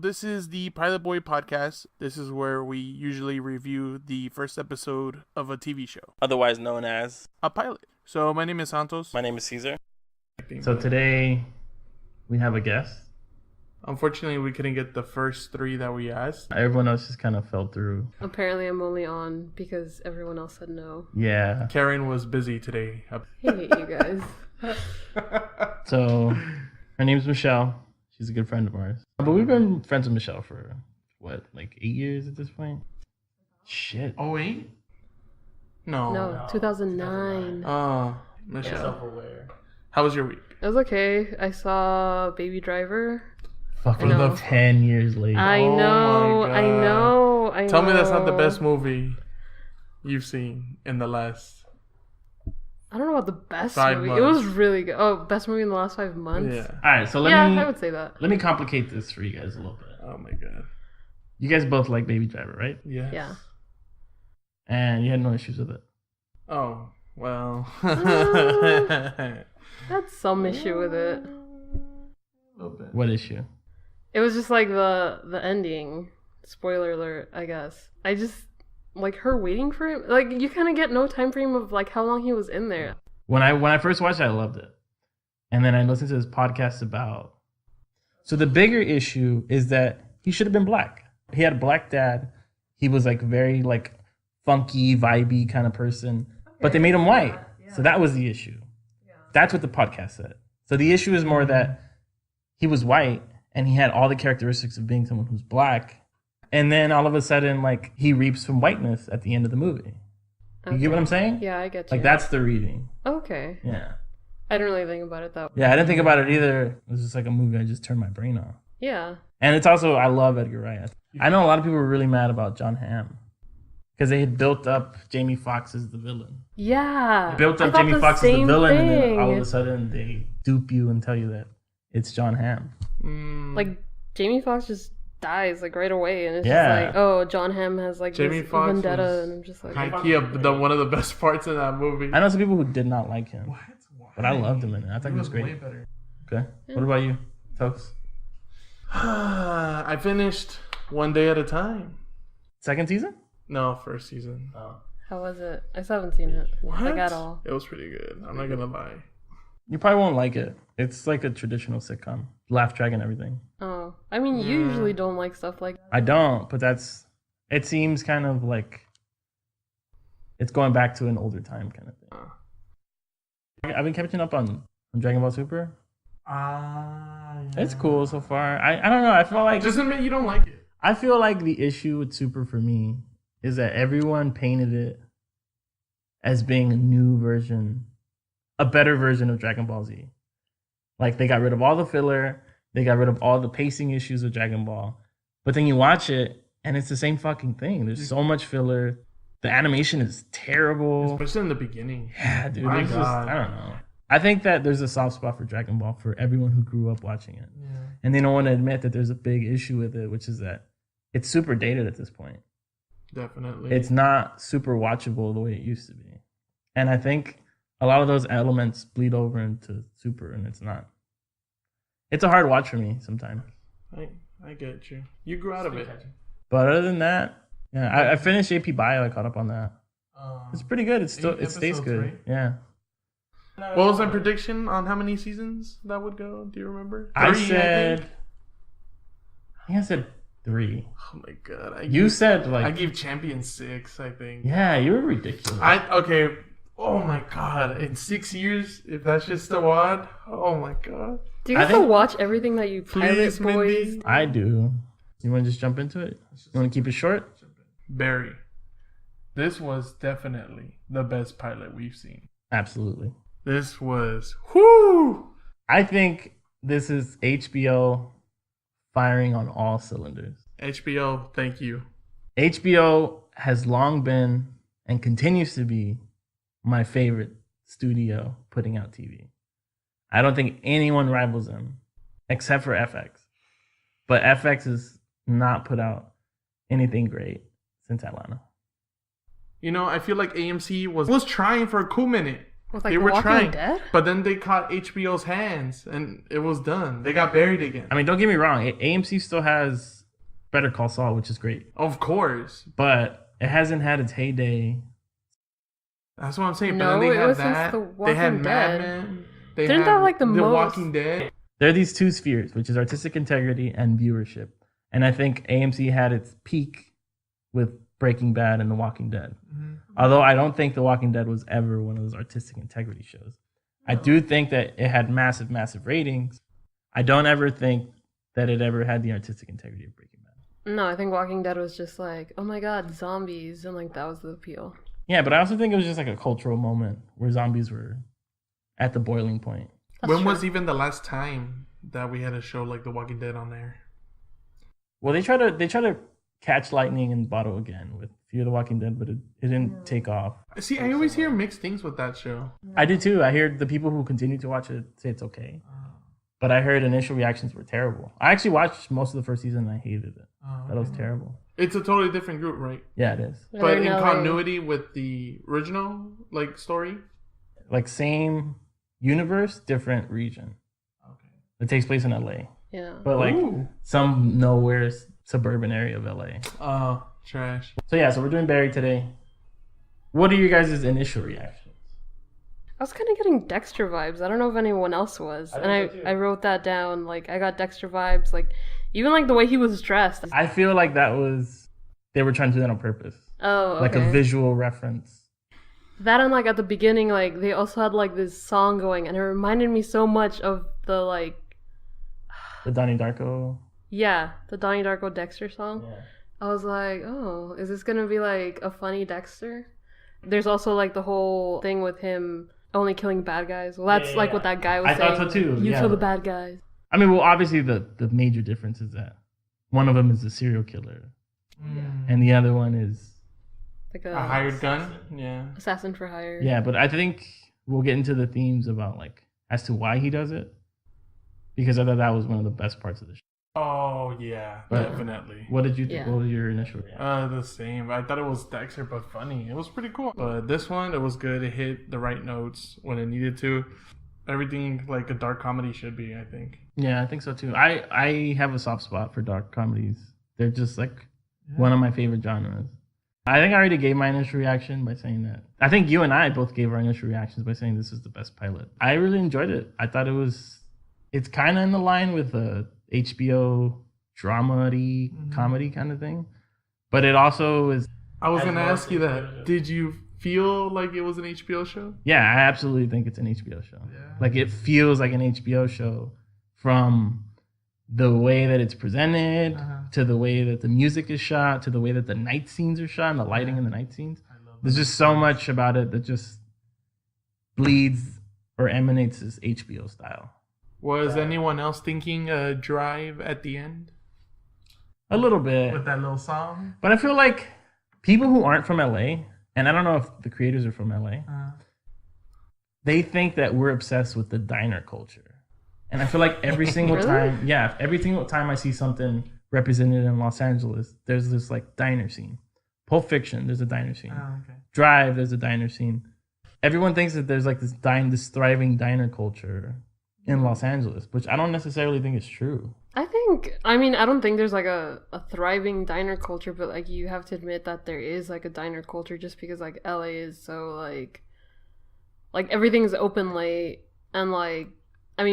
This is the Pilot Boy podcast. This is where we usually review the first episode of a TV show, otherwise known as a pilot. So my name is Santos. My name is Caesar. So today we have a guest. Unfortunately, we couldn't get the first three that we asked. Everyone else just kind of fell through. Apparently, I'm only on because everyone else said no. Yeah. Karen was busy today. I hate you guys. So her name's Michelle. She's a good friend of ours. But we've been friends with Michelle for, what, like 8 years at this point? Shit. Oh, wait? No. 2009. Oh, Michelle. Self-aware. How was your week? It was okay. I saw Baby Driver. Fucking 10 years later. I Oh know. my God. I know. Tell me that's not the best movie you've seen in the last... I don't know about the best 5 movie. months. It was really good. Oh, best movie in the last 5 months? Yeah. All right, so I would say that. let me complicate this for you guys a little bit. Oh my God. You guys both like Baby Driver, right? Yes. Yeah. And you had no issues with it. Oh, well. That's some issue with it. A little bit. What issue? It was just like the ending. Spoiler alert, I guess. I just like her waiting for him. Like you kind of get no time frame of like how long he was in there. When I first watched it, I loved it. And then I listened to this podcast about... So the bigger issue is that he should have been black. He had a black dad. He was like very like funky, vibey kind of person. But they made him white. Yeah. So that was the issue. Yeah. That's what the podcast said. So the issue is more that he was white and he had all the characteristics of being someone who's black. And then all of a sudden, like, he reaps from whiteness at the end of the movie. You get what I'm saying? Yeah, I get you. Like, that's the reading. Okay. Yeah. I didn't really think about it that way. Yeah, I didn't think about it either. It was just like a movie I just turned my brain off. Yeah. And it's also, I love Edgar Wright. I know a lot of people were really mad about John Hamm. Because they had built up Jamie Foxx as the villain. Yeah. They built up Jamie Foxx as the villain, and then all of a sudden they dupe you and tell you that it's John Hamm. Like, Jamie Foxx just dies like right away, and it's Yeah. just like, oh, John Hamm has like Jamie this Foxx vendetta, was and I'm just like, one of the best parts in that movie. I know some people who did not like him. What? Why? But I loved him in it. I thought he was great. Way better. Okay. What about you, Tokes? I finished One Day at a Time. Second season? No, first season. Oh. how was it? I still haven't seen it. What? Like at all. It was pretty good. I'm not gonna lie. You probably won't like it. It's like a traditional sitcom. Laugh track and everything. Oh, I mean, you usually don't like stuff like that. I don't, but it seems kind of like it's going back to an older time kind of thing. I've been catching up on Dragon Ball Super. Yeah. It's cool so far. I don't know. I feel like Just admit you don't like it. I feel like the issue with Super for me is that everyone painted it as being a new version, a better version of Dragon Ball Z. Like they got rid of all the filler, they got rid of all the pacing issues with Dragon Ball. But then you watch it and it's the same fucking thing. There's so much filler. The animation is terrible. Especially in the beginning. Yeah, dude. My It's just, God. I don't know. I think that there's a soft spot for Dragon Ball for everyone who grew up watching it. Yeah. And they don't want to admit that there's a big issue with it, which is that it's super dated at this point. Definitely. It's not super watchable the way it used to be. And I think a lot of those elements bleed over into Super, and it's not. It's a hard watch for me sometimes. I get you. You grew out of it. But other than that, yeah, I finished AP Bio. I caught up on that. It's pretty good. It's still, it stays episodes, good. right? Yeah. What was my prediction on how many seasons that would go? Do you remember? I 3, said, think. I said 3. Oh my God. You said I like, gave Champion 6, I think. yeah, you were ridiculous. Okay. Oh my God. In 6 years, if that's just still odd. Oh my God. Do you I have to think- watch everything that you pilot, Please, boys? Mindy. I do. You want to just jump into it? You want to keep it short? Barry. This was definitely the best pilot we've seen. Absolutely. This was whoo. I think this is HBO firing on all cylinders. HBO, thank you. HBO has long been and continues to be my favorite studio putting out TV. I don't think anyone rivals them except for FX. But FX has not put out anything great since Atlanta. You know, I feel like AMC was trying for a cool minute. With like They The were Walking trying, Dead? but then they caught HBO's hands, and it was done. They got buried again. I mean, don't get me wrong. AMC still has Better Call Saul, which is great, Of course, but it hasn't had its heyday. that's what I'm saying. No, but then it they had was since that. The They had Walking Mad Dead. Men. They Didn't had that, like, the most- Walking Dead. There are these two spheres, which is artistic integrity and viewership. And I think AMC had its peak with Breaking Bad and The Walking Dead. Mm-hmm. Although I don't think The Walking Dead was ever one of those artistic integrity shows. I do think that it had massive, massive ratings. I don't ever think that it ever had the artistic integrity of Breaking Bad. No, I think Walking Dead was just like, oh my god, zombies, and like that was the appeal. Yeah, but I also think it was just like a cultural moment where zombies were at the boiling point. That's When true. was even the last time that we had a show like The Walking Dead on there? Well, they try to catch lightning in the bottle again with Fear the Walking Dead, but it didn't take off. See, I always hear mixed things with that show. I did too. I heard the people who continue to watch it say it's okay, but I heard initial reactions were terrible. I actually watched most of the first season and I hated it. That was terrible. It's a totally different group, right? Yeah, it is. But in LA. continuity with the original like story. Like same universe, different region. Okay. It takes place in LA, Yeah. but like Ooh. some nowhere suburban area of LA. Oh, trash. So yeah, so we're doing Barry today. What are your guys' initial reactions? I was kind of getting Dexter vibes. I don't know if anyone else was. I And think so, too. I wrote that down. Like, I got Dexter vibes. Like, even like the way he was dressed. I feel like they were trying to do that on purpose, Oh, okay. like a visual reference. That and like at the beginning, like they also had like this song going, and it reminded me so much of the like, The Donnie Darko. yeah, the Donnie Darko Dexter song. Yeah. I was like, oh, is this gonna be like a funny Dexter? There's also like the whole thing with him only killing bad guys. Well, that's Yeah, like yeah. what that guy was I saying. thought so too, You yeah. kill the bad guys. I mean, well, obviously the major difference is that one of them is a serial killer, and the other one is Like A hired gun? Yeah. assassin for hire. yeah. But I think we'll get into the themes about like as to why he does it, because I thought that was one of the best parts of the show. Oh yeah, But- definitely. What did you think? Yeah. What was your initial reaction? The same. I thought it was Dexter, but funny. It was pretty cool. But this one, it was good. It hit the right notes when it needed to. Everything like a dark comedy should be, I think. Yeah, I think so too. I have a soft spot for dark comedies. They're just like one of my favorite genres. I think I already gave my initial reaction by saying that. I think you and I both gave our initial reactions by saying this is the best pilot. I really enjoyed it. I thought it's kind of in the line with a HBO drama-y comedy kind of thing. But it also is, I was As gonna well ask you as that. HBO. Did you feel like it was an HBO show? yeah, I absolutely think it's an HBO show. Yeah. Like it feels like an HBO show from the way that it's presented, to the way that the music is shot, to the way that the night scenes are shot and the lighting in the night scenes. There's just so much about it that just bleeds or emanates this HBO style. Was anyone else thinking Drive at the end A little bit. with that little song? But I feel like people who aren't from LA, and I don't know if the creators are from LA, they think that we're obsessed with the diner culture. And I feel like every single Really? time, every single time I see something represented in Los Angeles, there's this like diner scene. Pulp Fiction, there's a diner scene. Okay. Drive, there's a diner scene. Everyone thinks that there's like this thriving diner culture in Los Angeles, which I don't necessarily think is true. I don't think there's like a thriving diner culture, but like you have to admit that there is like a diner culture just because like LA is so like everything's open late and like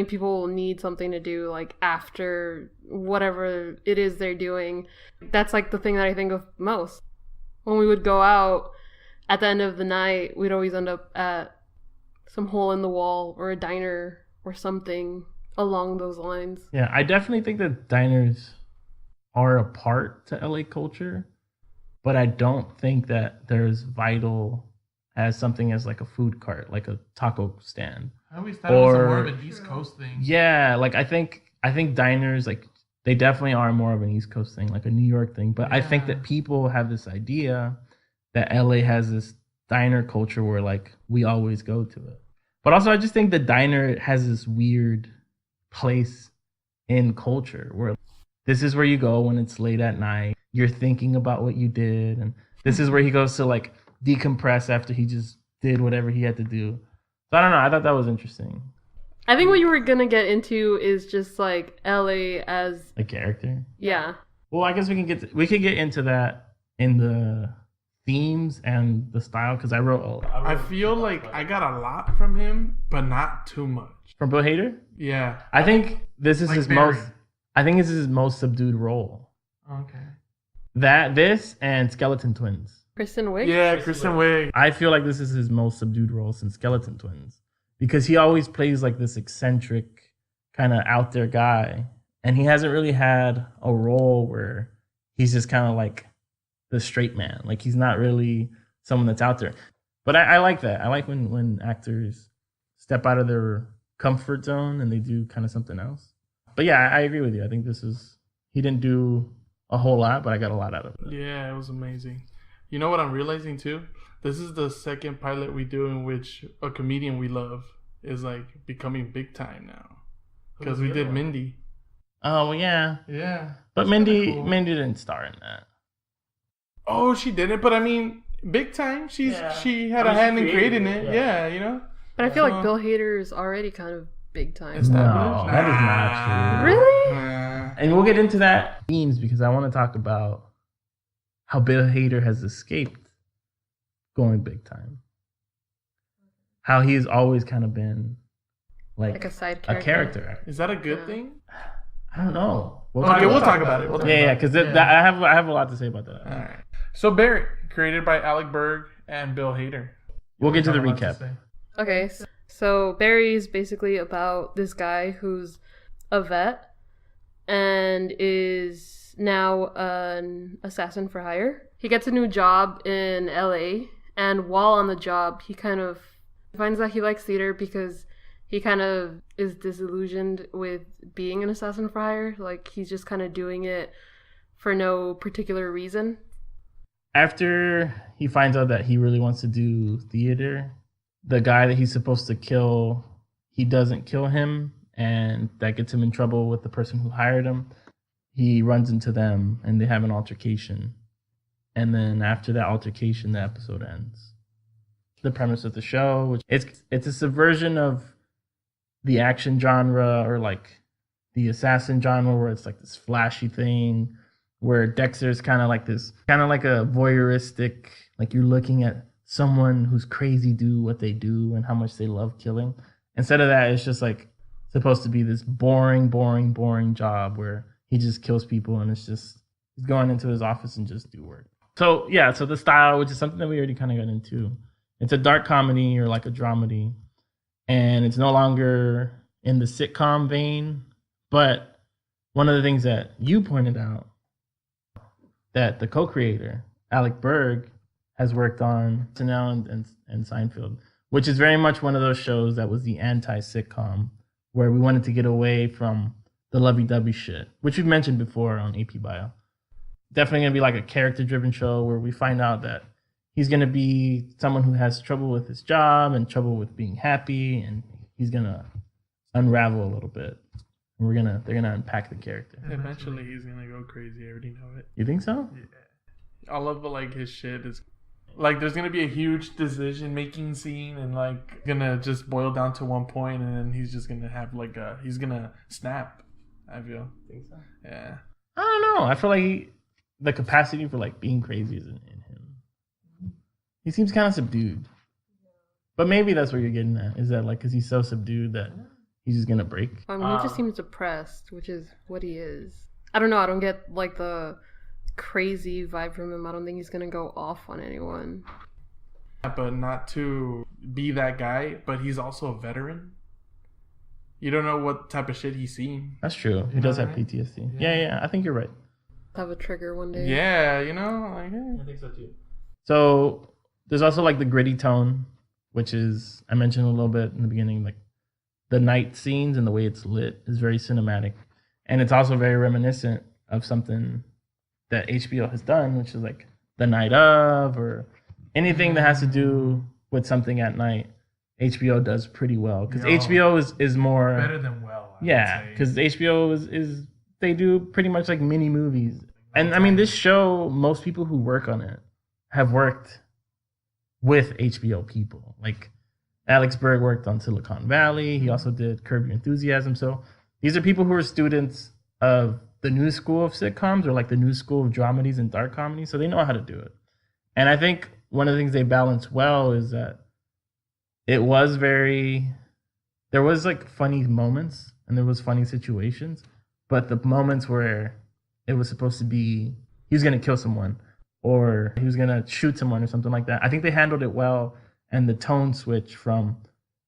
people need something to do like after whatever it is they're doing. That's like the thing that I think of most. When we would go out at the end of the night, we'd always end up at some hole in the wall or a diner or something along those lines. Yeah, I definitely think that diners are a part to LA culture, but I don't think that they're as vital as something as like a food cart, like a taco stand. I always thought it was Or- more of an East Coast thing. Yeah, like I think diners, like they definitely are more of an East Coast thing, like a New York thing. But I think Yeah. that people have this idea that LA has this diner culture where like we always go to it. But also I just think the diner has this weird place in culture where this is where you go when it's late at night. You're thinking about what you did, and this is where he goes to like decompress after he just did whatever he had to do. So I don't know. I thought that was interesting. I think what you were gonna get into is just like LA as A character. yeah. Well, I guess we can get into that in the themes and the style because I wrote. I feel like I got a lot from him, but not too much. From Bill Hader. Yeah. I think this is Like his Barry. most. I think this is his most subdued role. Okay. This and Skeleton Twins. Kristen Wiig? Yeah, Kristen Wiig. I feel like this is his most subdued role since Skeleton Twins because he always plays like this eccentric kind of out there guy, and he hasn't really had a role where he's just kind of like the straight man. Like he's not really someone that's out there. But I like that. I like when actors step out of their comfort zone and they do kind of something else. But yeah, I agree with you. I think he didn't do a whole lot, but I got a lot out of it. Yeah, it was amazing. You know what I'm realizing too? This is the second pilot we do in which a comedian we love is like becoming big time now. Because we did Mindy. Oh well, yeah. Yeah. But That's kinda cool. Mindy didn't star in that. Oh, she didn't, but I mean, big time. She had I a mean, hand she in creating created it. it, Yeah, you know. But I feel like So- Bill Hader is already kind of big time. Established? No, that is not true. Really? Nah. And we'll get into that themes because I want to talk about how Bill Hader has escaped going big time. How he's always kind of been Like a side a character. character. Is that a good Yeah. thing? I don't know. Okay, we'll talk about it. We'll talk Yeah, about because it. I have a lot to say about that. All right. So Barry, created by Alec Berg and Bill Hader. We'll get to the Got a lot recap. say. Okay, so Barry is basically about this guy who's a vet and is now an assassin for hire. He gets a new job in LA, and while on the job, he kind of finds that he likes theater because he kind of is disillusioned with being an assassin for hire. Like, he's just kind of doing it for no particular reason. After he finds out that he really wants to do theater, the guy that he's supposed to kill, he doesn't kill him, and that gets him in trouble with the person who hired him. He runs into them and they have an altercation. And then after that altercation, the episode ends. The premise of the show, which it's a subversion of the action genre or like the assassin genre where it's like this flashy thing where Dexter's kind of like a voyeuristic, like you're looking at someone who's crazy do what they do and how much they love killing. Instead of that, it's just like supposed to be this boring job where he just kills people and it's just he's going into his office and just do work. So yeah, so the style, which is something that we already kind of got into, it's a dark comedy or like a dramedy, and it's no longer in the sitcom vein. But one of the things that you pointed out that the co-creator Alec Berg has worked on SNL and Seinfeld, which is very much one of those shows that was the anti-sitcom, where we wanted to get away from the lovey-dovey shit, which we've mentioned before on AP Bio. Definitely going to be like a character-driven show where we find out that he's going to be someone who has trouble with his job and trouble with being happy, and he's going to unravel a little bit. And they're gonna unpack the character. Eventually, he's gonna go crazy. I already know it. You think so? Yeah. All of like his shit is like there's gonna be a huge decision-making scene, and like gonna just boil down to one point, and then he's just gonna have he's gonna snap. I feel. Think so? Yeah. I don't know. I feel like the capacity for like being crazy isn't in him. He seems kind of subdued. But maybe that's what you're getting at. Is that like because he's so subdued that he's just gonna break? He just seems depressed, which is what he is. I don't know. I don't get like the crazy vibe from him. I don't think he's gonna go off on anyone. But not to be that guy. But he's also a veteran. You don't know what type of shit he's seen. That's true. He does have Right. PTSD. Yeah. Yeah. I think you're right. Have a trigger one day. Yeah, you know, like yeah. I think so too. So there's also like the gritty tone, which is I mentioned a little bit in the beginning, like the night scenes and the way it's lit is very cinematic. And it's also very reminiscent of something that HBO has done, which is like the night of or anything that has to do with something at night. HBO does pretty well because Yo. HBO is more Better than well. yeah, because HBO is they do pretty much like mini movies. And I mean, this show, most people who work on it have worked with HBO people. Like, Alex Berg worked on Silicon Valley. He also did Curb Your Enthusiasm. So these are people who are students of the new school of sitcoms or like the new school of dramedies and dark comedy. So they know how to do it. And I think one of the things they balance well is that it was there was like funny moments and there was funny situations, but the moments where it was supposed to be he was going to kill someone or he was going to shoot someone or something like that, I think they handled it well. And the tone switch from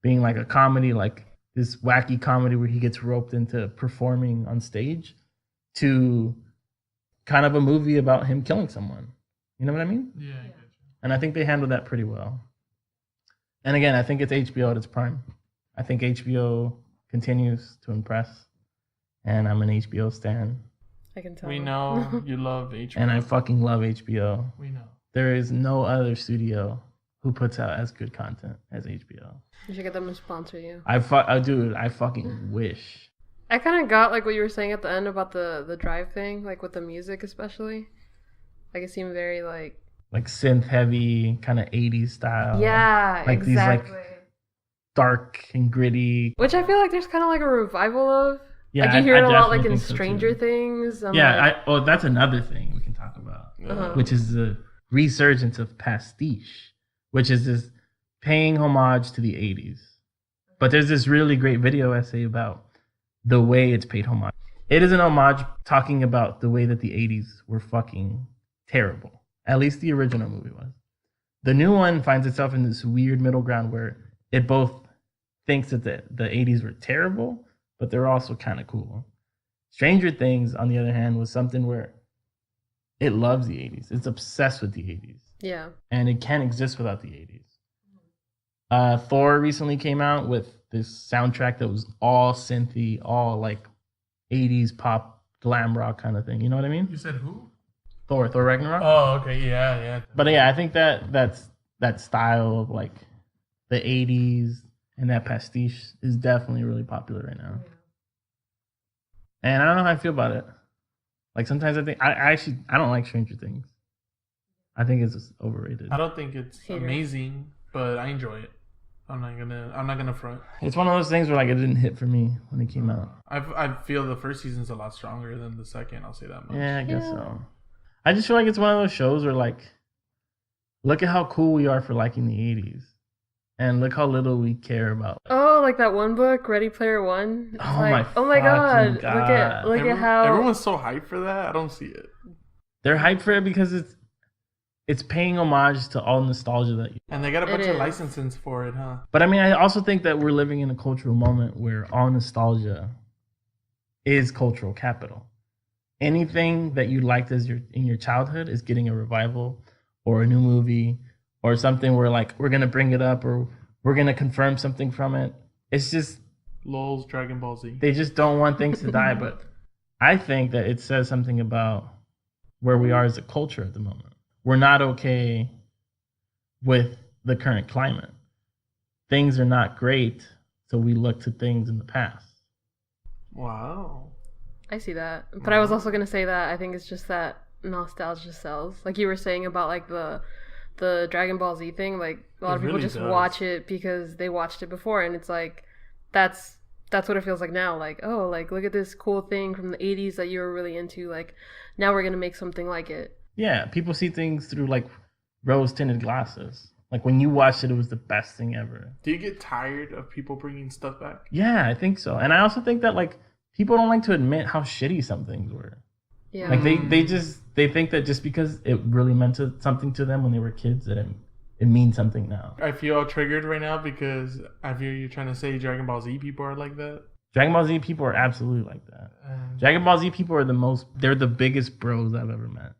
being like a comedy, like this wacky comedy where he gets roped into performing on stage, to kind of a movie about him killing someone. You know what I mean? Yeah, I get you. And I think they handled that pretty well. And again, I think it's HBO at its prime. I think HBO continues to impress. And I'm an HBO stan. I can tell. We know you love HBO. And I fucking love HBO. We know. There is no other studio who puts out as good content as HBO. You should get them to sponsor you. I fucking wish. I kind of got like what you were saying at the end about the drive thing, like with the music especially. Like it seemed very like synth heavy, kind of 80s style. Yeah, like exactly. These like dark and gritty. Which I feel like there's kind of like a revival of. Yeah, like you hear it a lot like in think so, Stranger too. Things. Yeah, that's another thing we can talk about, which is the resurgence of pastiche, which is this paying homage to the 80s. But there's this really great video essay about the way it's paid homage. It is an homage talking about the way that the 80s were fucking terrible. At least the original movie was. The new one finds itself in this weird middle ground where it both thinks that the 80s were terrible, but they're also kind of cool. Stranger Things, on the other hand, was something where it loves the 80s. It's obsessed with the 80s. Yeah. And it can't exist without the 80s. Thor recently came out with this soundtrack that was all synthy, all like 80s pop, glam rock kind of thing. You know what I mean? You said who? Thor Ragnarok. Oh, okay, yeah. But yeah, I think that style of like the 80s and that pastiche is definitely really popular right now. And I don't know how I feel about it. Like sometimes I think I don't like Stranger Things. I think it's just overrated. I don't think it's Hater. amazing, but I enjoy it. I'm not gonna front. It's one of those things where like it didn't hit for me when it came out. I feel the first season's a lot stronger than the second. I'll say that much. Yeah, I guess so. I just feel like it's one of those shows where like, look at how cool we are for liking the 80s. And look how little we care about. Oh, like that one book, Ready Player One. It's Oh like, my oh my god! God. Look at how everyone's so hyped for that. I don't see it. They're hyped for it because it's paying homage to all nostalgia that you. And they got a bunch of licenses for it, huh? But I mean, I also think that we're living in a cultural moment where all nostalgia is cultural capital. Anything that you liked in your childhood is getting a revival or a new movie or something where like we're gonna bring it up or we're gonna confirm something from it. It's just LOL's Dragon Ball Z. they just don't want things to die. But I think that it says something about where we are as a culture at the moment. We're not okay with the current climate. Things are not great, so we look to things in the past. Wow. I see that. But I was also gonna say that I think it's just that nostalgia sells. Like you were saying about like the Dragon Ball Z thing, like a lot of people really just does. watch it because they watched it before, and it's like that's what it feels like now. Like, oh, like look at this cool thing from the 80s that you were really into. Like now we're gonna make something like it. Yeah, people see things through like rose-tinted glasses. Like when you watched it, it was the best thing ever. Do you get tired of people bringing stuff back? Yeah, I think so. And I also think that like people don't like to admit how shitty some things were. Yeah. Like they think that just because it really meant something to them when they were kids that it means something now. I feel triggered right now because I feel you're trying to say Dragon Ball Z people are like that. Dragon Ball Z people are absolutely like that. Dragon Ball Z people are they're the biggest bros I've ever met.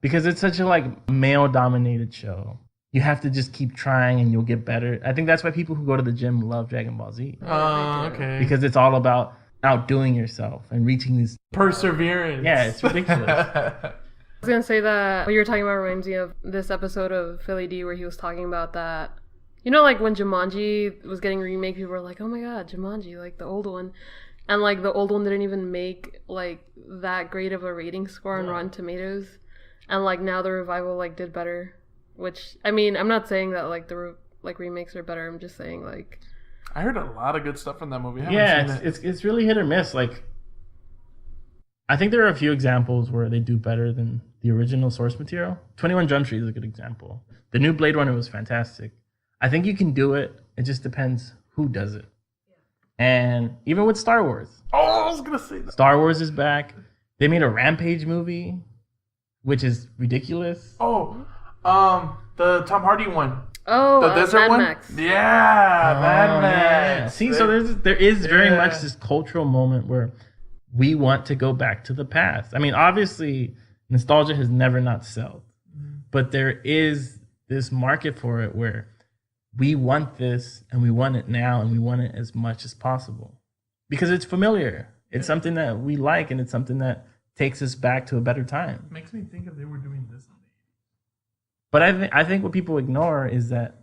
Because it's such a like male dominated show. You have to just keep trying and you'll get better. I think that's why people who go to the gym love Dragon Ball Z. Okay. Because it's all about outdoing yourself and reaching these perseverance. Yeah, it's ridiculous. I was gonna say that what you were talking about reminds me of this episode of Philly D where he was talking about that. You know, like when Jumanji was getting remade, people were like, "Oh my god, Jumanji!" Like the old one, and like the old one didn't even make like that great of a rating score on Rotten Tomatoes, and like now the revival like did better. Which I mean, I'm not saying that like like remakes are better. I'm just saying like. I heard a lot of good stuff from that movie. I haven't seen it. It's really hit or miss. Like, I think there are a few examples where they do better than the original source material. 21 Jump Street is a good example. The new Blade Runner was fantastic. I think you can do it. It just depends who does it. And even with Star Wars. Oh, I was gonna say that. Star Wars is back. They made a Rampage movie, which is ridiculous. Oh, the Tom Hardy one. Oh, the desert Mad one. Max. Yeah, Mad Yeah. Max. See, so there is very much this cultural moment where we want to go back to the past. I mean, obviously, nostalgia has never not sold, but there is this market for it where we want this and we want it now and we want it as much as possible because it's familiar. It's something that we like and it's something that takes us back to a better time. Makes me think if they were doing this. But I think what people ignore is that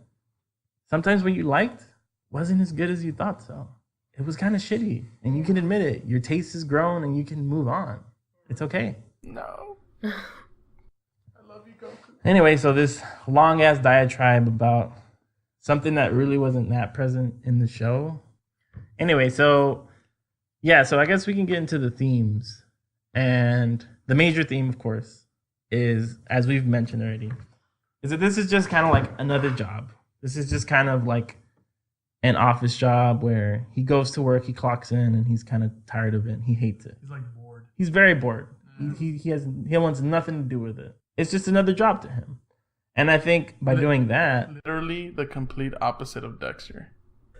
sometimes what you liked wasn't as good as you thought so. It was kind of shitty, and you can admit it. Your taste has grown, and you can move on. It's okay. No. I love you, Goku. Anyway, so this long-ass diatribe about something that really wasn't that present in the show. Anyway, so I guess we can get into the themes. And the major theme, of course, is, as we've mentioned already, is that this is just kind of like another job. This is just kind of like an office job where he goes to work, he clocks in, and he's kind of tired of it. And he hates it. He's like bored. He's very bored. Yeah. He wants nothing to do with it. It's just another job to him. And I think by doing that, literally the complete opposite of Dexter.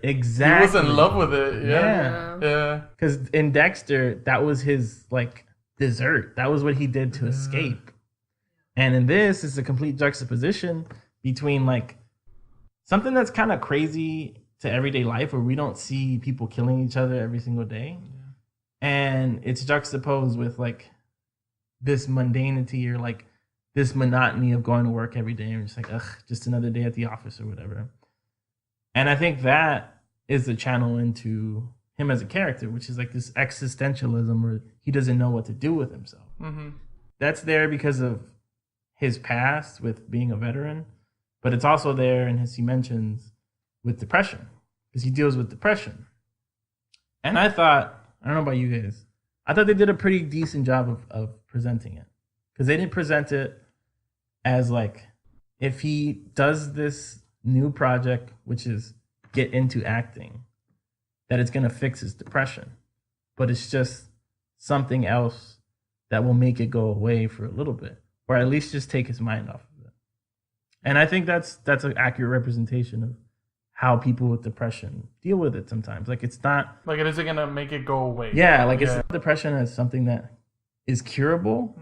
Exactly, he was in love with it. Yeah. Because in Dexter, that was his like dessert. That was what he did to escape. And in this, it's a complete juxtaposition between like something that's kind of crazy to everyday life where we don't see people killing each other every single day. Yeah. And it's juxtaposed with like this mundanity or like this monotony of going to work every day and just like, ugh, just another day at the office or whatever. And I think that is the channel into him as a character, which is like this existentialism where he doesn't know what to do with himself. Mm-hmm. That's there because of his past with being a veteran, but it's also there, and as he mentions, with depression, because he deals with depression. And I thought, I don't know about you guys, I thought they did a pretty decent job of presenting it, because they didn't present it as like, if he does this new project, which is get into acting, that it's going to fix his depression, but it's just something else that will make it go away for a little bit, or at least just take his mind off of it. And I think that's an accurate representation of how people with depression deal with it sometimes. Like, it's not like, it isn't gonna make it go away. Yeah, like it's not depression as something that is curable,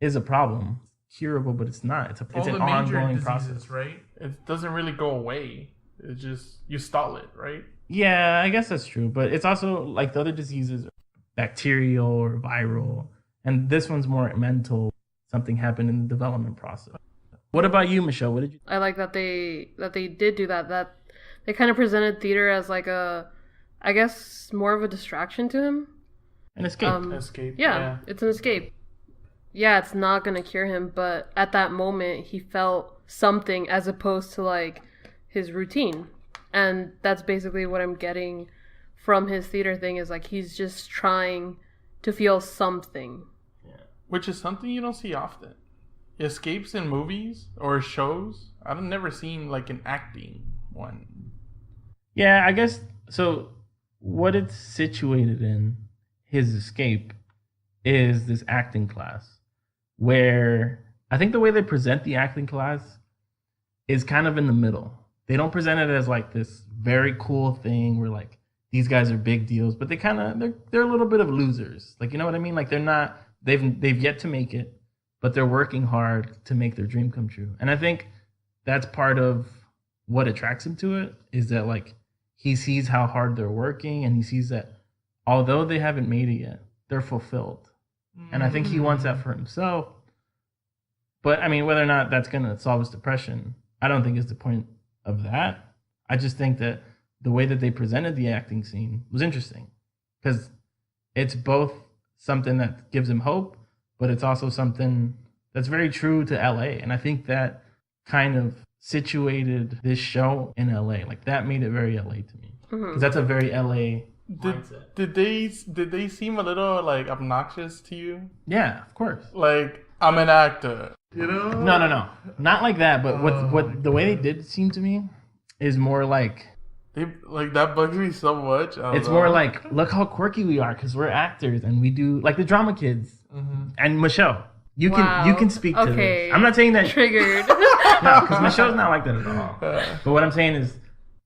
is a problem. It's curable, but it's not. It's an ongoing process, right? It doesn't really go away. It's just you stall it, right? Yeah, I guess that's true. But it's also like the other diseases, bacterial or viral, and this one's more mental. Something happened in the development process. What about you, Michelle? What did you? I like that they did do that. That they kind of presented theater as like a, I guess, more of a distraction to him. An escape. Escape. Yeah, it's an escape. Yeah, it's not gonna cure him, but at that moment he felt something as opposed to like his routine, and that's basically what I'm getting from his theater thing. Is like he's just trying to feel something. Which is something you don't see often. Escapes in movies or shows, I've never seen like an acting one. Yeah, I guess so. What it's situated in, his escape, is this acting class, where I think the way they present the acting class is kind of in the middle. They don't present it as like this very cool thing where like these guys are big deals, but they're a little bit of losers. Like, you know what I mean? Like, they're not. They've yet to make it, but they're working hard to make their dream come true. And I think that's part of what attracts him to it, is that like he sees how hard they're working, and he sees that although they haven't made it yet, they're fulfilled. And I think he wants that for himself. But I mean, whether or not that's going to solve his depression, I don't think is the point of that. I just think that the way that they presented the acting scene was interesting, because it's both something that gives him hope, but it's also something that's very true to LA. And I think that kind of situated this show in LA. Like that made it very LA to me. Because that's a very LA mindset. Did they seem a little like obnoxious to you? Yeah, of course. Like, I'm an actor, you know? No. Not like that, but what the way they did seem to me is more like that bugs me so much. It's more like, look how quirky we are because we're actors and we do like the drama kids. And Michelle, you can speak to this. I'm not saying that triggered. No, because Michelle's not like that at all. But what I'm saying is,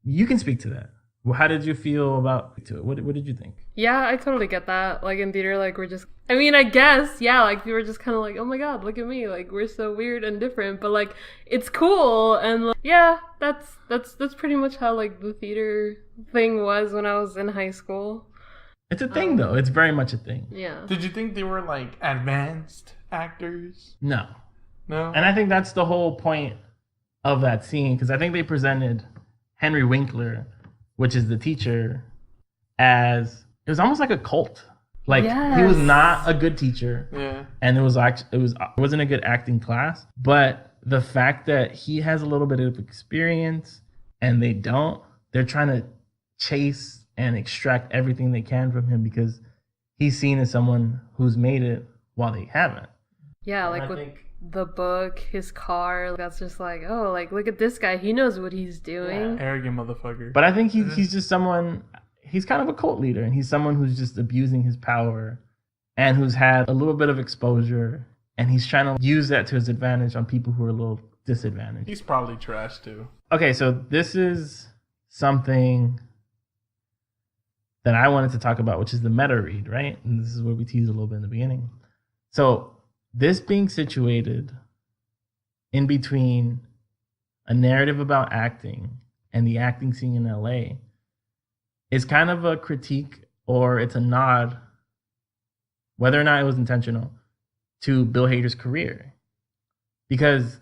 you can speak to that. Well, how did you feel about it? What did you think? Yeah, I totally get that. Like in theater, like we're just, I mean, I guess, yeah, like we were just kind of like, oh my god, look at me, like we're so weird and different, but like it's cool, and like, yeah, that's pretty much how like the theater thing was when I was in high school. It's a thing though. It's very much a thing. Yeah. Did you think they were like advanced actors? No. No. And I think that's the whole point of that scene, because I think they presented Henry Winkler, which is the teacher, as it was almost like a cult. Like he was not a good teacher. Yeah. And it wasn't a good acting class. But the fact that he has a little bit of experience and they don't, they're trying to chase and extract everything they can from him because he's seen as someone who's made it while they haven't. Yeah, like with the book, his car, that's just like, oh, like look at this guy, he knows what he's doing. Yeah. Arrogant motherfucker. But I think he's just someone, he's kind of a cult leader, and he's someone who's just abusing his power and who's had a little bit of exposure, and he's trying to use that to his advantage on people who are a little disadvantaged. He's probably trash too. Okay, so this is something that I wanted to talk about, which is the meta read, right? And this is what we teased a little bit in the beginning. So this being situated in between a narrative about acting and the acting scene in LA is kind of a critique, or it's a nod, whether or not it was intentional, to Bill Hader's career. Because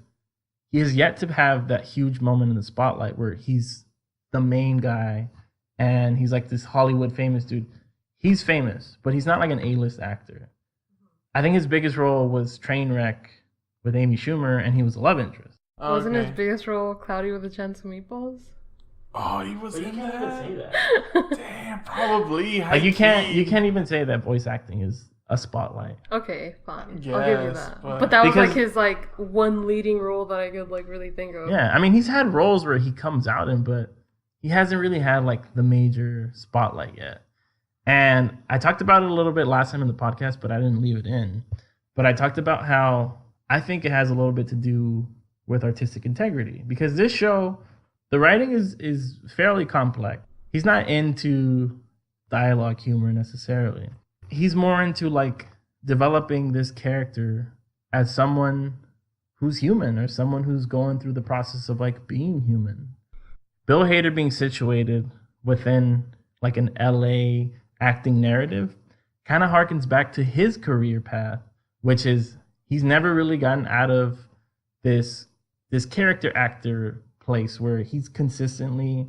he has yet to have that huge moment in the spotlight where he's the main guy and he's like this Hollywood famous dude. He's famous, but he's not like an A-list actor. I think his biggest role was Trainwreck with Amy Schumer, and he was a love interest. Wasn't his biggest role Cloudy with a Chance of Meatballs? Oh, he was in that? Even say that. Damn, probably. Like you can't even say that voice acting is a spotlight. Okay, fine. Yes, I'll give you that. But that was because, like his like one leading role that I could like really think of. Yeah, I mean he's had roles where he comes out in, but he hasn't really had like the major spotlight yet. And I talked about it a little bit last time in the podcast, but I didn't leave it in. But I talked about how I think it has a little bit to do with artistic integrity, because this show, the writing is fairly complex. He's not into dialogue humor necessarily. He's more into like developing this character as someone who's human, or someone who's going through the process of like being human. Bill Hader being situated within like an LA acting narrative kind of harkens back to his career path, which is he's never really gotten out of this character actor place where he's consistently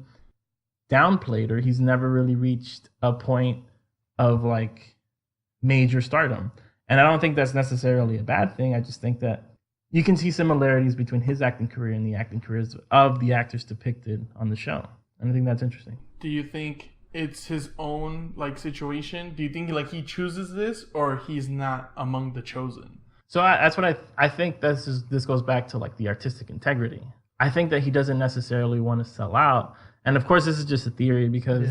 downplayed, or he's never really reached a point of like major stardom. And I don't think that's necessarily a bad thing. I just think that you can see similarities between his acting career and the acting careers of the actors depicted on the show. And I think that's interesting. Do you think it's his own like situation? Do you think like he chooses this, or he's not among the chosen? So that's what I think. This goes back to like the artistic integrity. I think that he doesn't necessarily want to sell out, and of course this is just a theory because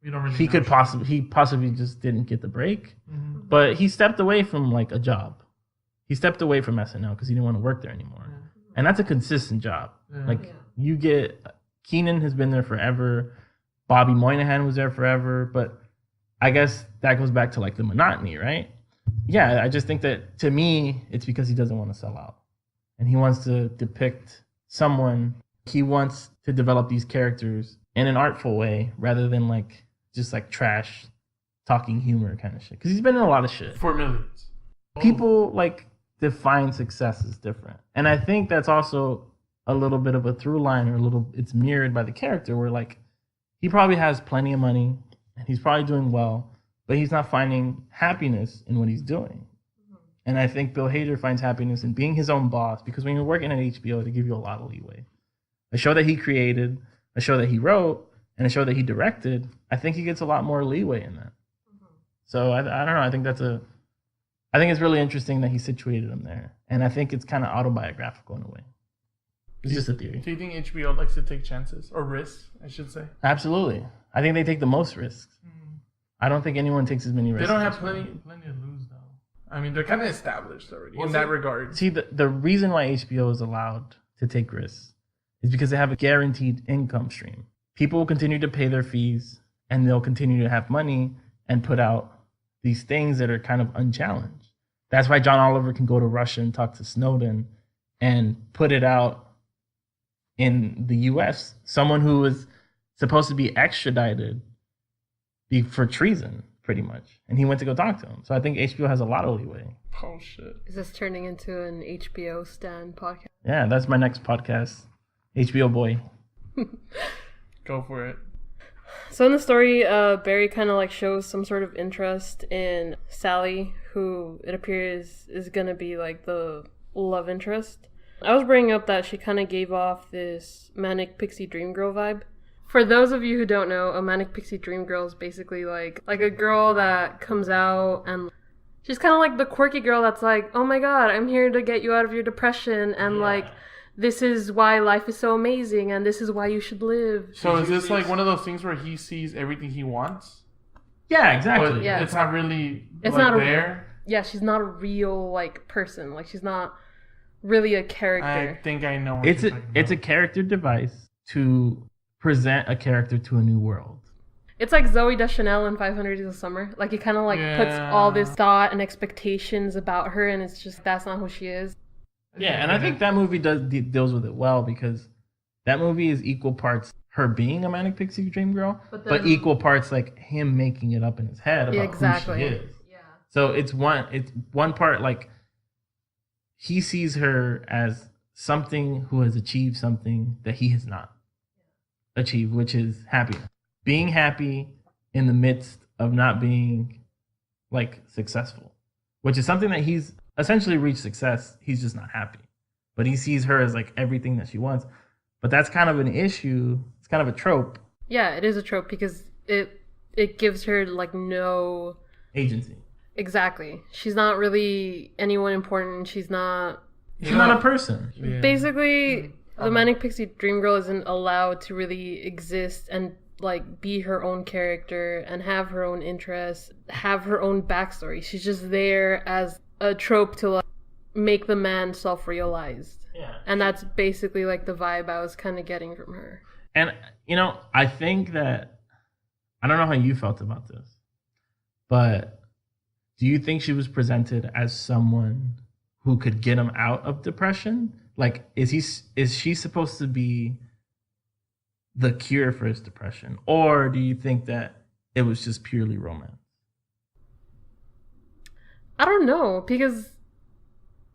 we don't really he possibly just didn't get the break, but he stepped away from like a job. He stepped away from SNL because he didn't want to work there anymore, and that's a consistent job. You get Keenan has been there forever. Bobby Moynihan was there forever, but I guess that goes back to like the monotony, right? Yeah, I just think that to me, it's because he doesn't want to sell out. And he wants to depict someone, he wants to develop these characters in an artful way rather than like just like trash talking humor kind of shit. Because he's been in a lot of shit. For millions. People like define success as different. And I think that's also a little bit of a through line, or it's mirrored by the character where like, he probably has plenty of money and he's probably doing well, but he's not finding happiness in what he's doing. And I think Bill Hader finds happiness in being his own boss, because when you're working at HBO, they give you a lot of leeway. a show that he created, a show that he wrote, and a show that he directed, I think he gets a lot more leeway in that. So I don't know. I think it's really interesting that he situated him there, and I think it's kind of autobiographical in a way. It's just a theory. Do you think HBO likes to take chances or risks? I should say. Absolutely. I think they take the most risks. I don't think anyone takes as many risks. They don't have plenty to lose though. I mean, they're kind of established already in that regard. See, the reason why HBO is allowed to take risks is because they have a guaranteed income stream. People will continue to pay their fees, and they'll continue to have money and put out these things that are kind of unchallenged. That's why John Oliver can go to Russia and talk to Snowden and put it out in the US. Someone who was supposed to be extradited for treason, pretty much. And he went to go talk to him. So I think HBO has a lot of leeway. Oh, shit. Is this turning into an HBO Stan podcast? Yeah, that's my next podcast. HBO Boy. Go for it. So in the story, Barry kind of like shows some sort of interest in Sally, who it appears is going to be like the love interest. I was bringing up that she kind of gave off this manic pixie dream girl vibe. For those of you who don't know, a manic pixie dream girl is basically like a girl that comes out and she's kind of like the quirky girl that's like, oh my god, I'm here to get you out of your depression, and like, this is why life is so amazing, and this is why you should live. So is this like one of those things where he sees everything he wants? Yeah, exactly. But Yeah. it's not really It's like not there. Yeah, she's not a real like person. Like, she's not really a character. I think I know what It's you're a talking it's a about. character device to present a character to a new world. It's like Zoe Deschanel in 500 Days of Summer. Like, it kind of like puts all this thought and expectations about her, and it's just, that's not who she is. Yeah, and I think that movie deals with it well, because that movie is equal parts her being a manic pixie dream girl, but equal parts like him making it up in his head about who she is. Yeah. So it's one part like he sees her as something who has achieved something that he has not achieved, which is happiness. Being happy in the midst of not being like successful, which is something that he's essentially reached success. He's just not happy, but he sees her as like everything that she wants. But that's kind of an issue. It's kind of a trope. Yeah, it is a trope because it gives her like no Agency. Exactly. She's not really anyone important. She's not a person. Yeah. Basically, the manic pixie dream girl isn't allowed to really exist and like be her own character and have her own interests, have her own backstory. She's just there as a trope to like make the man self-realized. Yeah. And that's basically like the vibe I was kind of getting from her. And, you know, I think that, I don't know how you felt about this, but do you think she was presented as someone who could get him out of depression? Like, is she supposed to be the cure for his depression? Or do you think that it was just purely romance? I don't know, because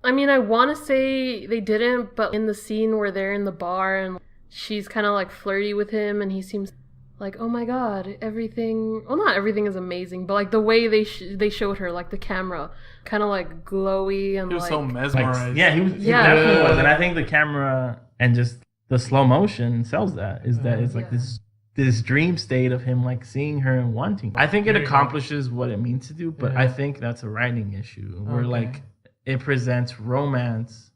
I mean, I want to say they didn't, but in the scene where they're in the bar and she's kind of like flirty with him and he seems like, oh my god, everything, well, not everything is amazing, but like the way they showed her, like the camera kind of like glowy and He was like, so mesmerized. Like, yeah, he definitely was. And I think the camera and just the slow motion sells that, is that it's like this dream state of him like seeing her and wanting. I think it accomplishes what it means to do, but I think that's a writing issue where like it presents romance,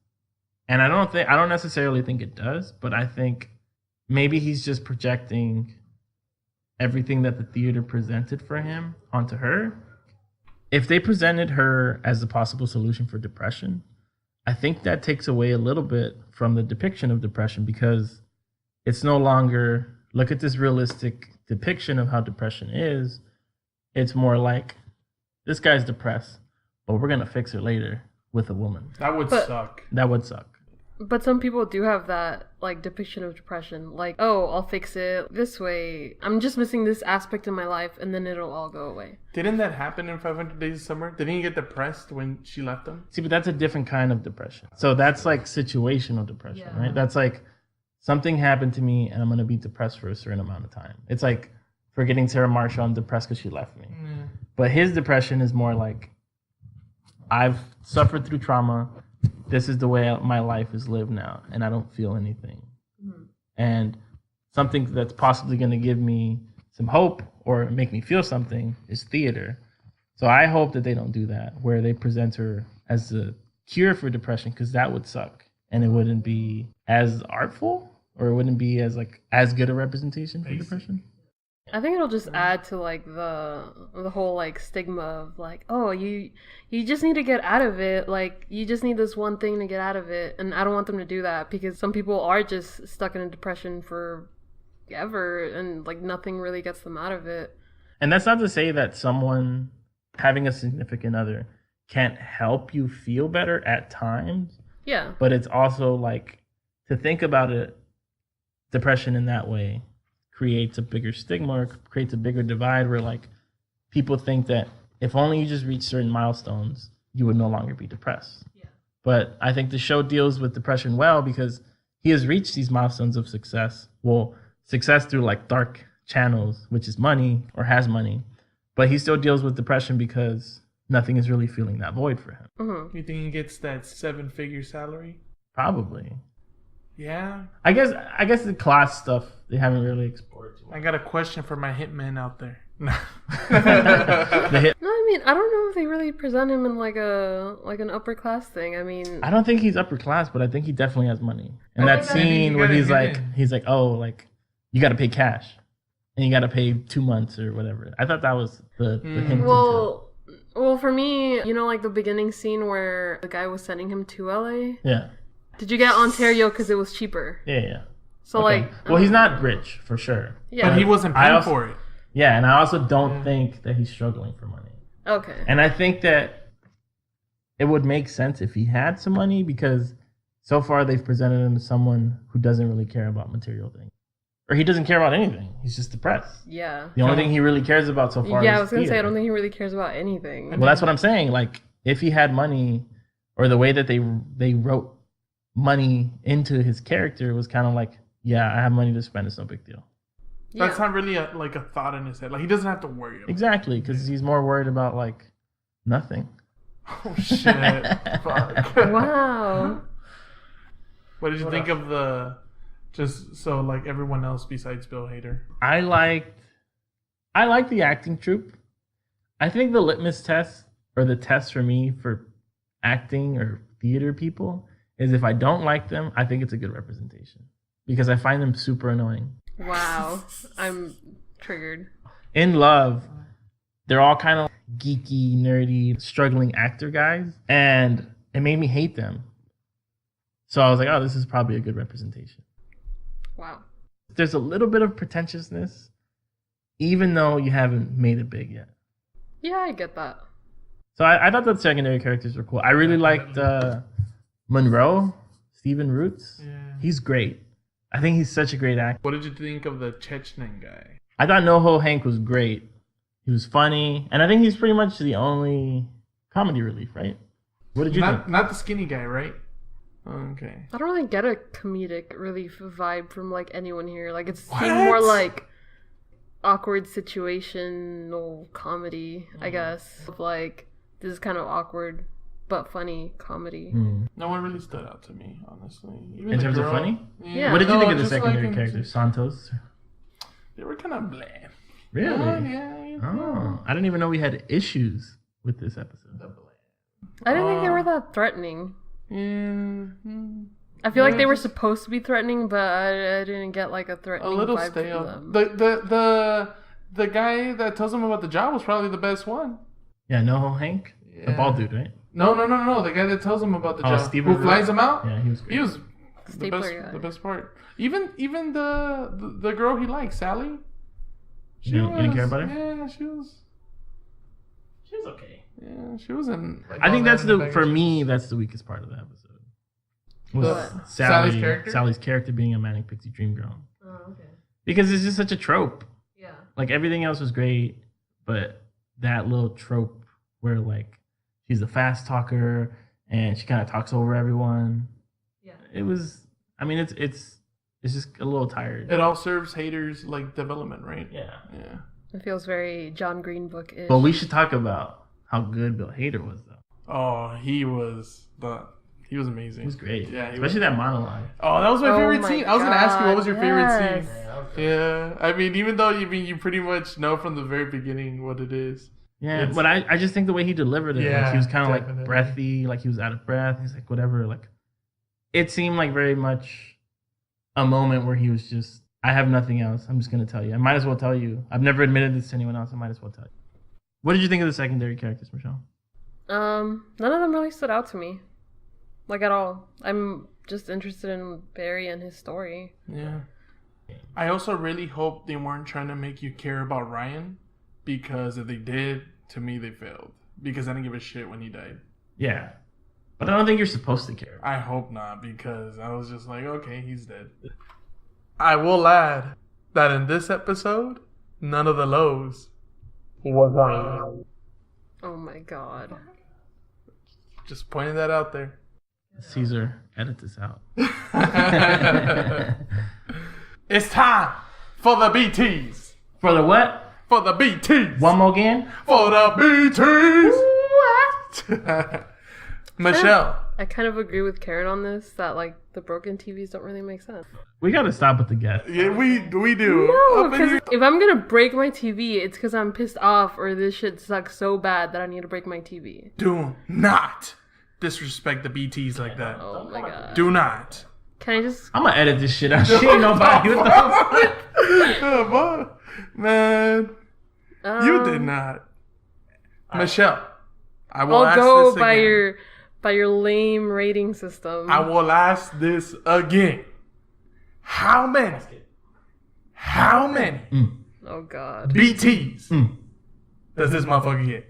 and I don't necessarily think it does, but I think maybe he's just projecting everything that the theater presented for him onto her. If they presented her as a possible solution for depression, I think that takes away a little bit from the depiction of depression, because it's no longer, look at this realistic depiction of how depression is. It's more like, this guy's depressed, but we're going to fix her later with a woman. That would suck. That would suck. But some people do have that like depiction of depression, like, oh, I'll fix it this way. I'm just missing this aspect in my life, and then it'll all go away. Didn't that happen in 500 Days of Summer? Didn't he get depressed when she left him? See, but that's a different kind of depression. So that's like situational depression, right? That's like, something happened to me and I'm going to be depressed for a certain amount of time. It's like forgetting Sarah Marshall, I'm depressed because she left me. But his depression is more like, I've suffered through trauma. This is the way my life is lived now, and I don't feel anything. And something that's possibly going to give me some hope or make me feel something is theater. So I hope that they don't do that, where they present her as the cure for depression, because that would suck. And it wouldn't be as artful, or it wouldn't be as good a representation for depression. I think it'll just add to like the whole like stigma of like, oh, you just need to get out of it. Like you just need this one thing to get out of it. And I don't want them to do that, because some people are just stuck in a depression forever and like nothing really gets them out of it. And that's not to say that someone having a significant other can't help you feel better at times. Yeah. But it's also like, to think about it, depression in that way creates a bigger stigma, or creates a bigger divide, where like people think that if only you just reach certain milestones, you would no longer be depressed. Yeah. But I think the show deals with depression well, because he has reached these milestones of success. Well, success through like dark channels, which is money, or has money. But he still deals with depression because nothing is really filling that void for him. Mm-hmm. You think he gets that 7-figure salary? Probably. Yeah. I guess the class stuff they haven't really explored too much. I got a question for my hitman out there. No. No, I mean, I don't know if they really present him in like an upper class thing. I mean, I don't think he's upper class, but I think he definitely has money. And Oh, that yeah, scene you where gotta he's like, oh, like you got to pay cash, and you got to pay 2 months or whatever. I thought that was the hint. well, for me, you know, like the beginning scene where the guy was sending him to LA. Yeah. Did you get Ontario because it was cheaper? Yeah. So Okay. like, well, he's not rich for sure. Yeah. But he wasn't paying for it. Yeah, and I also don't think that he's struggling for money. Okay. And I think that it would make sense if he had some money, because so far they've presented him as someone who doesn't really care about material things. Or he doesn't care about anything. He's just depressed. Yeah. The only thing he really cares about so far is Yeah, I was going to say, I theater. don't think he really cares about anything. Well, that's what I'm saying. Like, if he had money, or the way that they wrote money into his character was kind of like, yeah, I have money to spend. It's no big deal. Yeah. That's not really a thought in his head. Like, he doesn't have to worry about it. Exactly, because he's more worried about, like, nothing. Oh, shit. Fuck. Wow. What did you think of the... Just so, like, everyone else besides Bill Hader? I liked the acting troupe. I think the litmus test, or the test for me for acting or theater people, is if I don't like them, I think it's a good representation. Because I find them super annoying. Wow. I'm triggered. In Love, they're all kind of geeky, nerdy, struggling actor guys. And it made me hate them. So I was like, oh, this is probably a good representation. Wow. There's a little bit of pretentiousness, even though you haven't made it big yet. Yeah, I get that. So I thought the secondary characters were cool. I really liked Monroe, Stephen Roots. Yeah. He's great. I think he's such a great actor. What did you think of the Chechen guy? I thought NoHo Hank was great. He was funny. And I think he's pretty much the only comedy relief, right? What did you think? Not the skinny guy, right? Okay. I don't really get a comedic relief vibe from like anyone here. Like it's What? seemed more like awkward situational comedy, I guess. Of like, this is kind of awkward but funny comedy. No one really stood out to me, honestly. Even In the terms of girl. funny? Yeah. What did you think of the just secondary like characters? Santos? They were kind of bland. Really? Yeah. Oh, I didn't even know we had issues with this episode. I didn't think they were that threatening. Mm-hmm. I feel like they were supposed to be threatening, but I didn't get like a threatening A little vibe stale. from them. The guy that tells him about the job was probably the best one. Yeah, NoHo Hank? The Yeah. bald dude, right? No. The guy that tells him about the Oh, job. Stephen Who flies Root? him out? Yeah, he was great. He was Stapler guy. the best part. Even the girl he likes, Sally. You didn't care about her? Yeah, she was okay. Yeah, she was in. Like, I think all that's that in for bag of me, chips. that's the weakest part of the episode. What? Sally's Sally's character? character being a manic pixie dream girl. Oh, okay. Because it's just such a trope. Yeah. Like everything else was great, but that little trope where like she's a fast talker and she kind of talks over everyone. Yeah. It was. I mean, it's just a little tired. It all serves haters like development, right? Yeah. Yeah. It feels very John Green book-ish. But we should talk about how good Bill Hader was, though. Oh, he was the He was amazing. He was great. Yeah, especially that monologue. Oh, that was my favorite scene. I was gonna ask you, what was your favorite scene? Yeah, Yeah, I mean, even though you pretty much know from the very beginning what it is. Yeah, but I just think the way he delivered it, Yeah, like he was kind of like definitely. breathy, like he was out of breath. He's like whatever, like it seemed like very much a moment where he was just, I have nothing else. I'm just gonna tell you. I might as well tell you. I've never admitted this to anyone else. I might as well tell you. What did you think of the secondary characters, Michelle? None of them really stood out to me, like at all. I'm just interested in Barry and his story. Yeah. I also really hope they weren't trying to make you care about Ryan, because if they did, to me they failed. Because I didn't give a shit when he died. Yeah, but I don't think you're supposed to care. I hope not, because I was just like, okay, he's dead. I will add that in this episode, none of the lows was on. Oh my god. Just pointing that out there. Caesar, edit this out. It's time for the BTs. For the what? For the BTs. One more again? For the BTs. Michelle. I kind of agree with Karen on this, that like the broken TVs don't really make sense. We gotta stop with the guests. Yeah, we do. No, because if I'm gonna break my TV, it's because I'm pissed off or this shit sucks so bad that I need to break my TV. Do not disrespect the BTs like that. Oh my god. Do not. Can I just... I'm gonna edit this shit out. She ain't nobody. What the fuck? Man, you did not. Michelle, I will I'll ask go this by again. your lame rating system. I will ask this again. How many Oh god. BTs does this motherfucker get?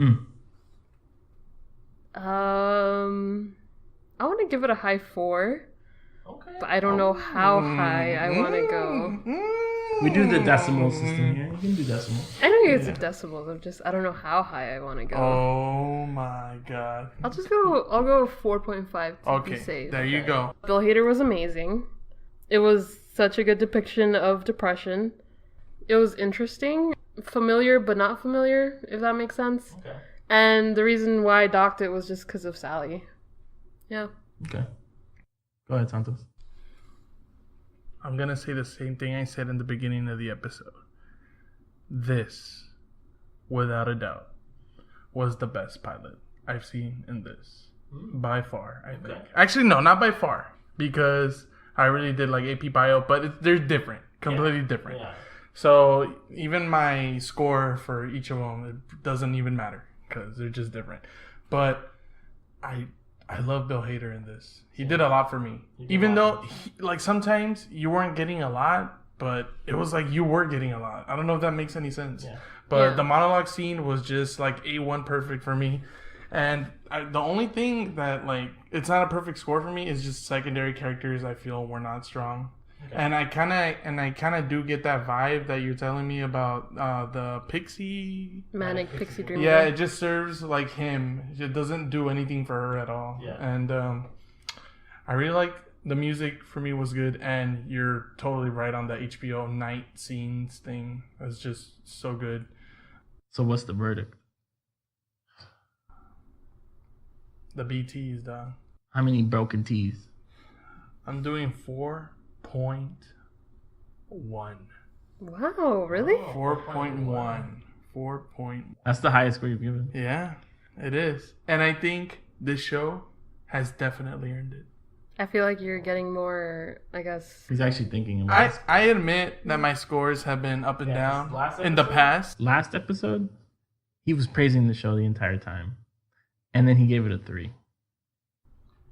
I want to give it a high 4. Okay. But I don't know how high I want to go. We do the decimal system here. You can do decimal. I know it's decimals. I don't know how high I want to go. Oh my god. I'll go 4.5 to be Okay, safe. there you go. Bill Hader was amazing. It was such a good depiction of depression. It was interesting, familiar but not familiar, if that makes sense. Okay. And the reason why I docked it was just because of Sally. Yeah. Okay. Go ahead, Santos. I'm going to say the same thing I said in the beginning of the episode. This, without a doubt, was the best pilot I've seen in this. By far, I think. Actually, no, not by far. Because I really did like AP Bio, but they're different. Completely different. Yeah. So even my score for each of them, it doesn't even matter. Because they're just different. But I love Bill Hader in this. He did a lot for me. Even though, like, sometimes you weren't getting a lot, but it was like you were getting a lot. I don't know if that makes any sense. Yeah. But the monologue scene was just, like, A1 perfect for me. And the only thing that, like, it's not a perfect score for me is just secondary characters I feel were not strong. Okay. And I kind of do get that vibe that you're telling me about the Manic Pixie Dream. Yeah, it just serves like him. It doesn't do anything for her at all. Yeah. And I really like the music. For me was good, and you're totally right on the HBO night scenes thing. It's just so good. So what's the verdict? The BTs, dog. How many broken T's? I'm doing 4.1. Wow, really? 4.1. 4.1. That's the highest score you've given. Yeah, it is. And I think this show has definitely earned it. I feel like you're getting more, I guess. He's actually thinking about it. I admit that my scores have been up and down in the past. Last episode, he was praising the show the entire time. And then he gave it a 3.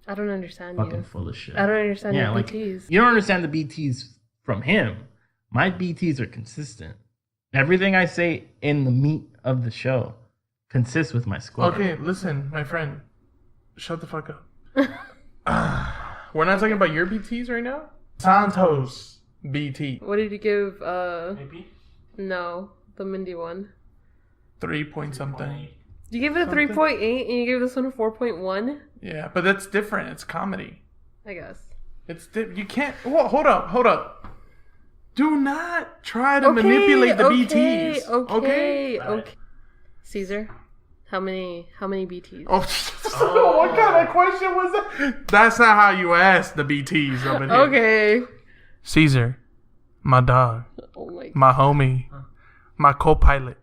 I don't understand Fucking you. full of shit. I don't understand your like, BTs. You don't understand the BTs from him. My BTs are consistent. Everything I say in the meat of the show consists with my score. Okay, listen, my friend. Shut the fuck up. We're not talking about your BTs right now? Santos BT. What did you give, Maybe? No, the Mindy one. 3 point something. You gave it a 3.8 and you gave this one a 4.1? Yeah, but that's different. It's comedy. I guess. You can't... Whoa, hold up. Do not try to manipulate the BTs. Okay. Caesar, how many BTs? Oh, What kind of question was that? That's not how you ask the BTs over here. Okay. Caesar, my dog, Oh my. my homie, my co-pilot.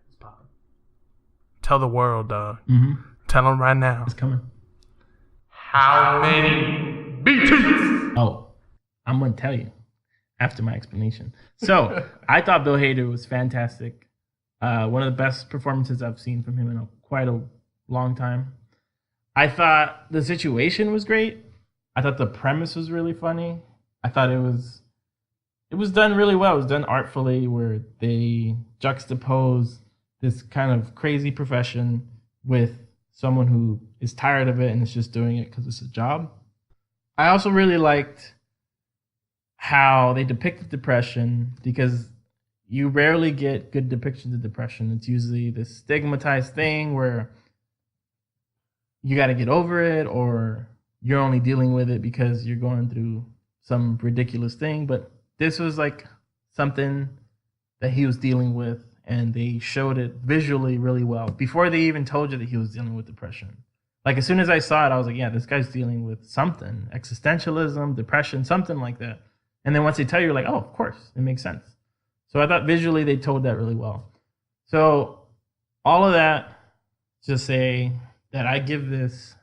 Tell the world, dog. Mm-hmm. Tell them right now. It's coming. How many BTs? Oh, I'm going to tell you after my explanation. So, I thought Bill Hader was fantastic. One of the best performances I've seen from him in quite a long time. I thought the situation was great. I thought the premise was really funny. I thought it was done really well. It was done artfully, where they juxtapose this kind of crazy profession with someone who is tired of it and is just doing it because it's a job. I also really liked how they depicted depression, because you rarely get good depictions of depression. It's usually this stigmatized thing where you got to get over it, or you're only dealing with it because you're going through some ridiculous thing. But this was like something that he was dealing with, and they showed it visually really well before they even told you that he was dealing with depression. Like, as soon as I saw it, I was like, yeah, this guy's dealing with something, existentialism, depression, something like that. And then once they tell you, you're like, oh, of course, it makes sense. So I thought visually they told that really well. So all of that to say that I give this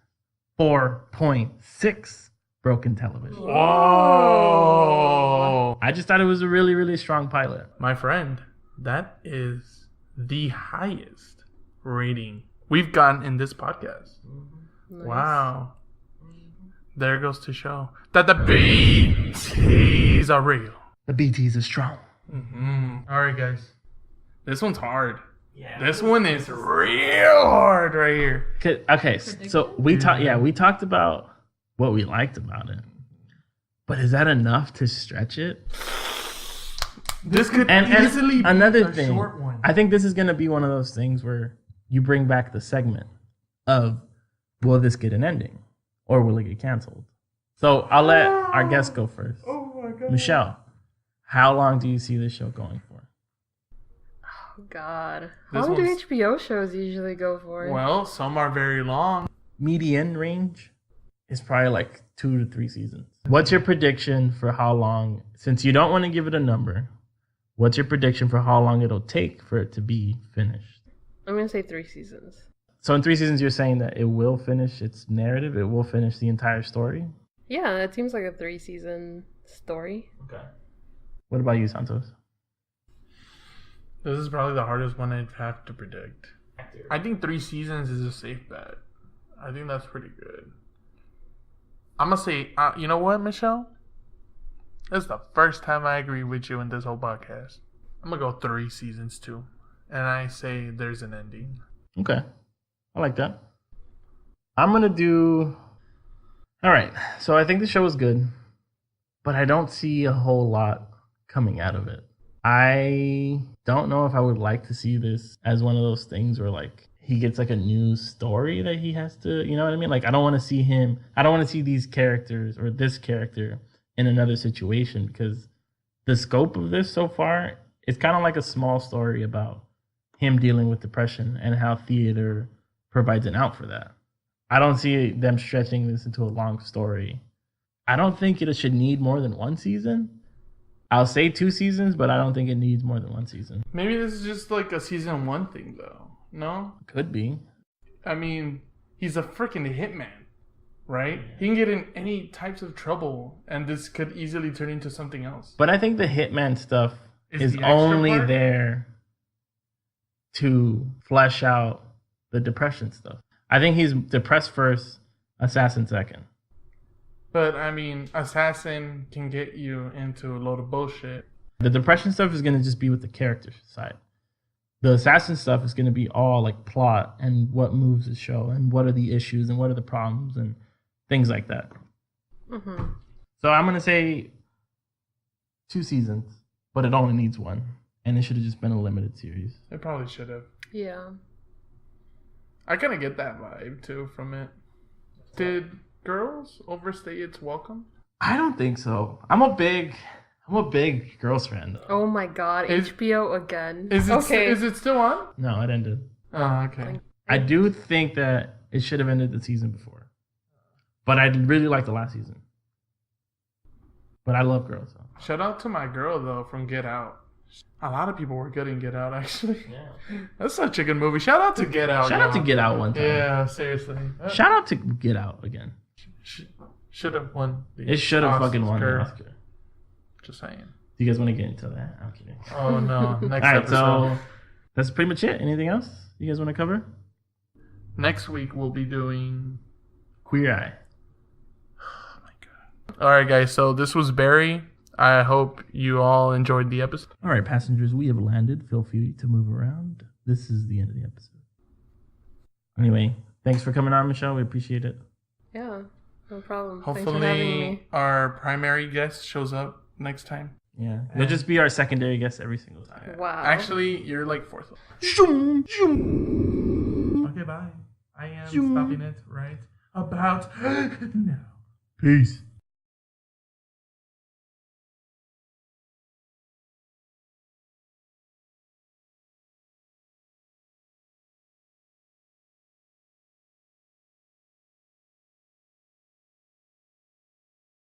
4.6 broken television. Whoa. I just thought it was a really, really strong pilot. My friend, that is the highest rating we've gotten in this podcast. Nice. Wow. There goes to show that the BTs are real. The BTs are strong. Mm-hmm. All right, guys. This one's hard. Yeah. This one is real hard right here. Okay, so we talked about what we liked about it. But is that enough to stretch it? This could easily be another a thing, short one. I think this is going to be one of those things where you bring back the segment of, will this get an ending? Or will it get canceled? So I'll let our guest go first. Oh my God. Michelle, how long do you see this show going for? Oh God. This How long do one's- HBO shows usually go for? Well, some are very long. Median range is probably like 2 to 3 seasons. What's your prediction for how long, since you don't want to give it a number, what's your prediction for how long it'll take for it to be finished? I'm gonna say 3 seasons. So in 3 seasons, you're saying that it will finish its narrative? It will finish the entire story? Yeah, it seems like a 3-season story. Okay. What about you, Santos? This is probably the hardest one I'd have to predict. I think 3 seasons is a safe bet. I think that's pretty good. I'm going to say, you know what, Michelle? This is the first time I agree with you in this whole podcast. I'm going to go 3 seasons too. And I say there's an ending. Okay. I like that. I'm going to do... All right. So I think the show is good, but I don't see a whole lot coming out of it. I don't know if I would like to see this as one of those things where, like, he gets like a new story that he has to, you know what I mean? Like, I don't want to see these characters or this character in another situation, because the scope of this so far, it's kind of like a small story about him dealing with depression and how theater provides an out for that. I don't see them stretching this into a long story. I don't think it should need more than 1 season. I'll say 2 seasons, but I don't think it needs more than 1 season. Maybe this is just like a season 1 thing, though. No? Could be. I mean, he's a freaking hitman, right? He can get in any types of trouble, and this could easily turn into something else. But I think the hitman stuff is the extra only part? there to flesh out the depression stuff. I think he's depressed first, assassin second. But, I mean, assassin can get you into a load of bullshit. The depression stuff is going to just be with the character side. The assassin stuff is going to be all like plot and what moves the show and what are the issues and what are the problems and things like that. Mm-hmm. So I'm going to say 2 seasons, but it only needs 1. And it should have just been a limited series. It probably should have. Yeah. I kind of get that vibe, too, from it. Did girls overstay its welcome? I don't think so. I'm a big Girls fan, though. Oh my God, Is- HBO again. Is it, okay? is it still on? No, it ended. Oh, okay. I do think that it should have ended the season before. But I really liked the last season. But I love girls. So. Shout out to my girl though from Get Out. A lot of people were good in Get Out actually. Yeah. That's such a good movie. Shout out to Get Out. Shout out to Get Out one time. Yeah, seriously. Shout out to Get Out again. Should have won. It should have fucking won the Oscar. Just saying. Do you guys want to get into that? I'm kidding. Oh no. Next All right, episode. so that's pretty much it. Anything else you guys want to cover? Next week we'll be doing Queer Eye. Oh my god. Alright guys, so this was Barry. I hope you all enjoyed the episode. All right, passengers, we have landed. Feel free to move around. This is the end of the episode. Anyway, thanks for coming on, Michelle. We appreciate it. Yeah, no problem. Thanks for having Hopefully me. our primary guest shows up next time. Yeah, you'll just be our secondary guest every single time. Wow. Actually, you're like fourth. Zoom, zoom. Okay, bye. I am stopping it right about now. Peace.